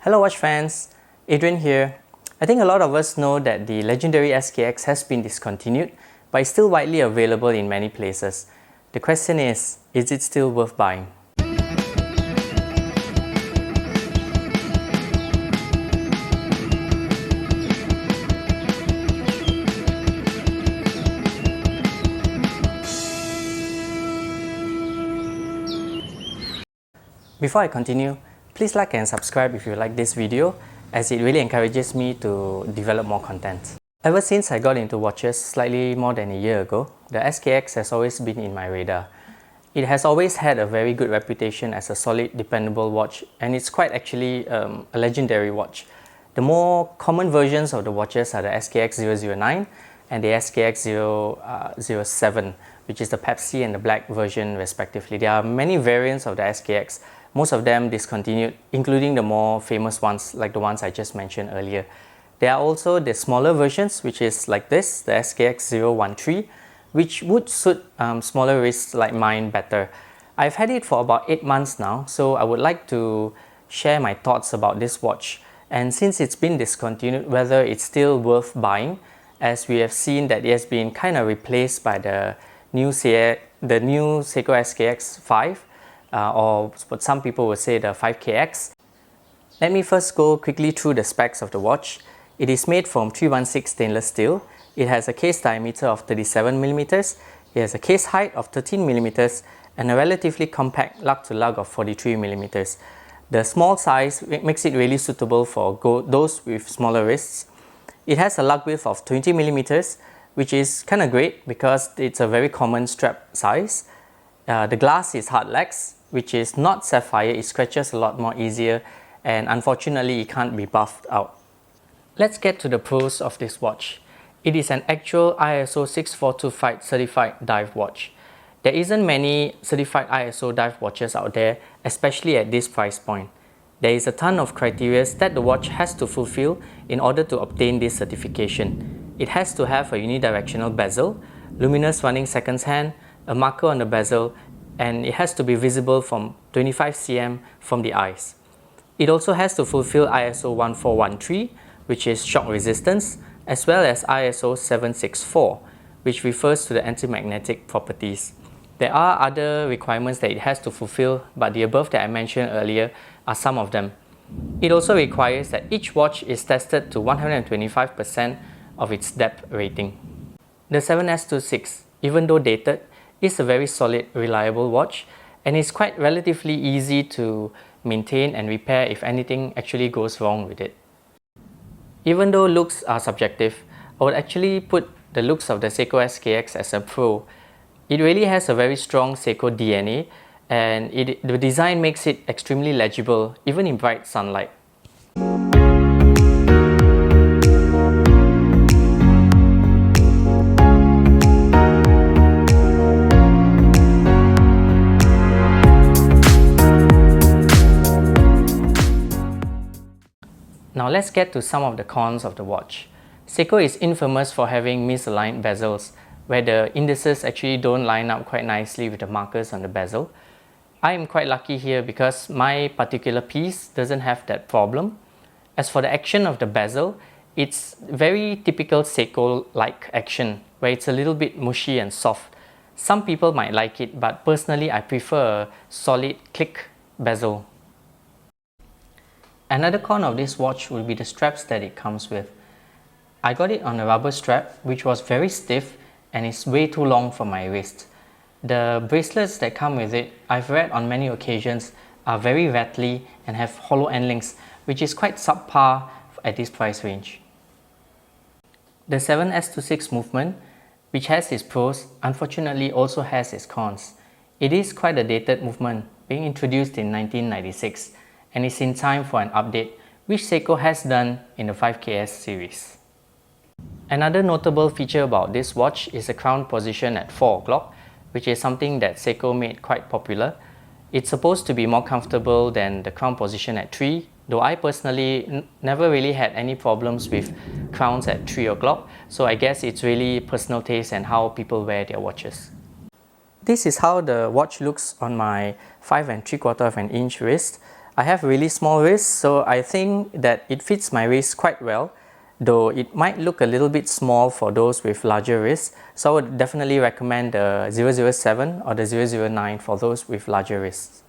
Hello watch fans, Adrian here. I think a lot of us know that the legendary SKX has been discontinued, but it's still widely available in many places. The question is it still worth buying? Before I continue, please like and subscribe if you like this video, as it really encourages me to develop more content. Ever since I got into watches slightly more than a year ago, the SKX has always been in my radar. It has always had a very good reputation as a solid, dependable watch, and it's quite actually a legendary watch. The more common versions of the watches are the SKX009 and the SKX007, which is the Pepsi and the black version respectively. There are many variants of the SKX, most of them discontinued, including the more famous ones like the ones I just mentioned earlier. There are also the smaller versions, which is like this, the SKX013, which would suit smaller wrists like mine better. I've had it for about 8 months now, so I would like to share my thoughts about this watch. And since it's been discontinued, whether it's still worth buying, as we have seen that it has been kind of replaced by the new Seiko SKX5, or what some people would say the 5KX. Let me first go quickly through the specs of the watch. It is made from 316 stainless steel. It has a case diameter of 37mm, it has a case height of 13mm, and a relatively compact lug-to-lug of 43mm. The small size makes it really suitable for those with smaller wrists. It has a lug width of 20mm, which is kind of great because it's a very common strap size. The glass is hard lex, which is not sapphire. It scratches a lot more easier, and unfortunately it can't be buffed out. Let's get to the pros of this watch. It is an actual ISO 6425 certified dive watch. There isn't many certified ISO dive watches out there, especially at this price point. There is a ton of criteria that the watch has to fulfill in order to obtain this certification. It has to have a unidirectional bezel, luminous running seconds hand, a marker on the bezel, and it has to be visible from 25 cm from the eyes. It also has to fulfill ISO 1413, which is shock resistance, as well as ISO 764, which refers to the anti-magnetic properties. There are other requirements that it has to fulfill, but the above that I mentioned earlier are some of them. It also requires that each watch is tested to 125% of its depth rating. The 7S26, even though dated, is a very solid, reliable watch, and it's quite relatively easy to maintain and repair if anything actually goes wrong with it. Even though looks are subjective, I would actually put the looks of the Seiko SKX as a pro. It really has a very strong Seiko DNA, and the design makes it extremely legible even in bright sunlight. Now let's get to some of the cons of the watch. Seiko is infamous for having misaligned bezels, where the indices actually don't line up quite nicely with the markers on the bezel. I am quite lucky here because my particular piece doesn't have that problem. As for the action of the bezel, it's very typical Seiko-like action, where it's a little bit mushy and soft. Some people might like it, but personally I prefer a solid click bezel. Another con of this watch will be the straps that it comes with. I got it on a rubber strap, which was very stiff and is way too long for my wrist. The bracelets that come with it, I've read on many occasions, are very rattly and have hollow end links, which is quite subpar at this price range. The 7S26 movement, which has its pros, unfortunately also has its cons. It is quite a dated movement, being introduced in 1996. And is in time for an update, which Seiko has done in the 5KS series. Another notable feature about this watch is the crown position at 4 o'clock, which is something that Seiko made quite popular. It's supposed to be more comfortable than the crown position at 3, though I personally never really had any problems with crowns at 3 o'clock, so I guess it's really personal taste and how people wear their watches. This is how the watch looks on my 5 3/4 of an inch wrist. I have really small wrists, so I think that it fits my wrist quite well, though it might look a little bit small for those with larger wrists. So I would definitely recommend the 007 or the 009 for those with larger wrists.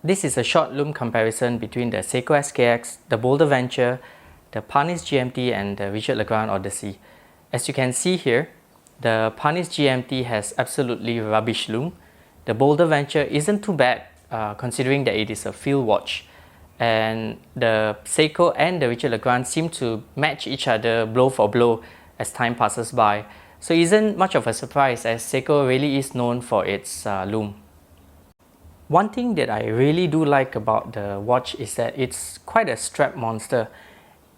This is a short Loom comparison between the Seiko SKX, the Boulder Venture, the Parnis GMT and the Richard Legrand Odyssey. As you can see here, the Parnis GMT has absolutely rubbish loom. The Boulder Venture isn't too bad considering that it is a field watch. And the Seiko and the Richard Legrand seem to match each other blow for blow as time passes by. So it isn't much of a surprise as Seiko really is known for its loom. One thing that I really do like about the watch is that it's quite a strap monster.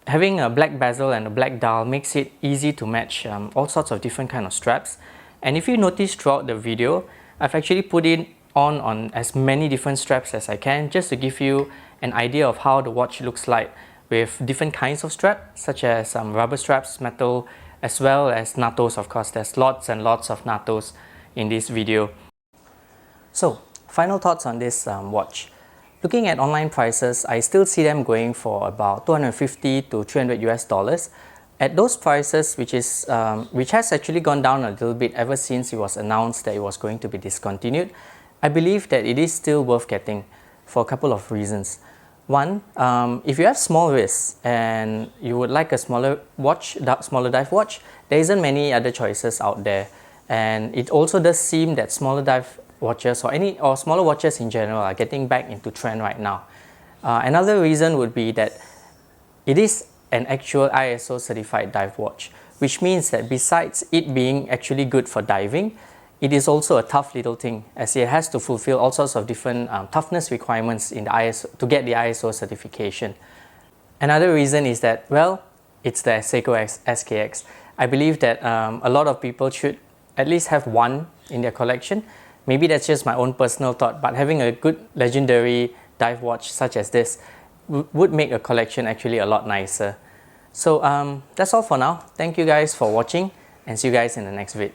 Having a black bezel and a black dial makes it easy to match all sorts of different kind of straps. And if you notice throughout the video, I've actually put it on as many different straps as I can just to give you an idea of how the watch looks like with different kinds of straps such as rubber straps, metal, as well as NATOs. Of course, there's lots and lots of NATOs in this video. So, final thoughts on this watch. Looking at online prices, I still see them going for about $250 to $300 US. At those prices, which has actually gone down a little bit ever since it was announced that it was going to be discontinued, I believe that it is still worth getting for a couple of reasons. One, if you have small wrists and you would like a smaller watch, smaller dive watch, there isn't many other choices out there. And it also does seem that smaller dive watches or smaller watches in general are getting back into trend right now. Another reason would be that it is an actual ISO certified dive watch, which means that besides it being actually good for diving, it is also a tough little thing as it has to fulfill all sorts of different toughness requirements in the ISO to get the ISO certification. Another reason is that, well, it's the Seiko SKX. I believe that a lot of people should at least have one in their collection. Maybe that's just my own personal thought, but having a good legendary dive watch such as this would make a collection actually a lot nicer. So that's all for now. Thank you guys for watching and see you guys in the next vid.